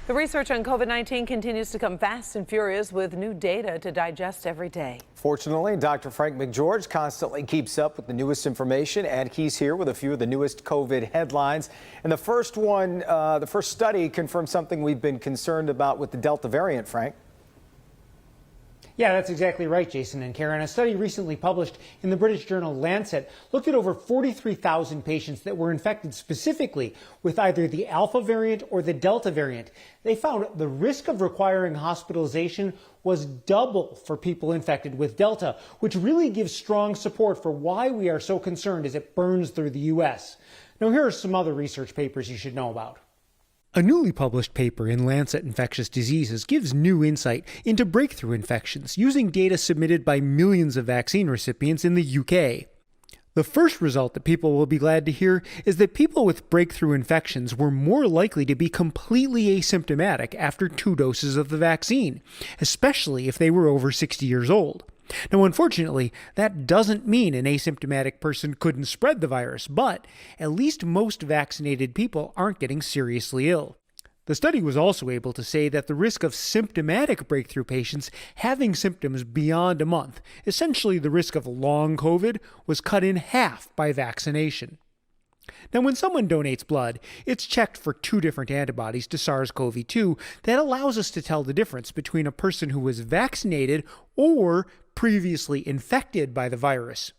The research on COVID-19 continues to come fast and furious with new data to digest every day. Fortunately, Dr. Frank McGeorge constantly keeps up with the newest information, and he's here with a few of the newest COVID headlines. And the first study confirmed something we've been concerned about with the Delta variant, Frank. Yeah, that's exactly right, Jason and Karen. A study recently published in the British journal Lancet looked at over 43,000 patients that were infected specifically with either the Alpha variant or the Delta variant. They found the risk of requiring hospitalization was double for people infected with Delta, which really gives strong support for why we are so concerned as it burns through the U.S. Now, here are some other research papers you should know about. A newly published paper in Lancet Infectious Diseases gives new insight into breakthrough infections using data submitted by millions of vaccine recipients in the UK. The first result that people will be glad to hear is that people with breakthrough infections were more likely to be completely asymptomatic after 2 doses of the vaccine, especially if they were over 60 years old. Now, unfortunately, that doesn't mean an asymptomatic person couldn't spread the virus, but at least most vaccinated people aren't getting seriously ill. The study was also able to say that the risk of symptomatic breakthrough patients having symptoms beyond a month, essentially the risk of long COVID, was cut in half by vaccination. Now, when someone donates blood, it's checked for 2 different antibodies to SARS-CoV-2 that allows us to tell the difference between a person who was vaccinated or previously infected by the virus.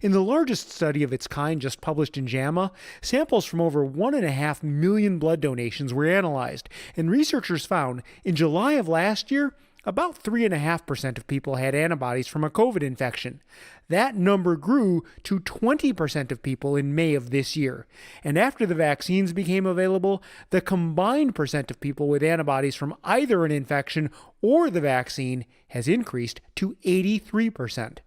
In the largest study of its kind just published in JAMA, samples from over 1.5 million blood donations were analyzed, and researchers found in July of last year, about 3.5% of people had antibodies from a COVID infection. That number grew to 20% of people in May of this year. And after the vaccines became available, the combined percent of people with antibodies from either an infection or the vaccine has increased to 83%.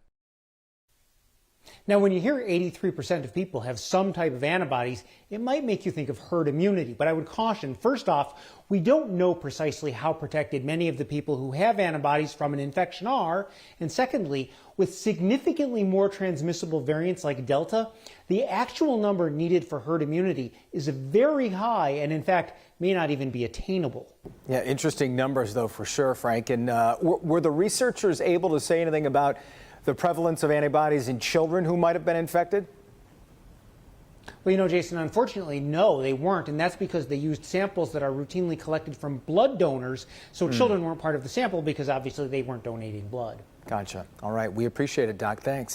Now, when you hear 83% of people have some type of antibodies, it might make you think of herd immunity. But I would caution, first off, we don't know precisely how protected many of the people who have antibodies from an infection are. And secondly, with significantly more transmissible variants like Delta, the actual number needed for herd immunity is very high and, in fact, may not even be attainable. Yeah, interesting numbers, though, for sure, Frank. And were the researchers able to say anything about the prevalence of antibodies in children who might have been infected? Well, you know, Jason, unfortunately, no, they weren't. And that's because they used samples that are routinely collected from blood donors. So children weren't part of the sample because obviously they weren't donating blood. Gotcha. All right. We appreciate it, Doc. Thanks.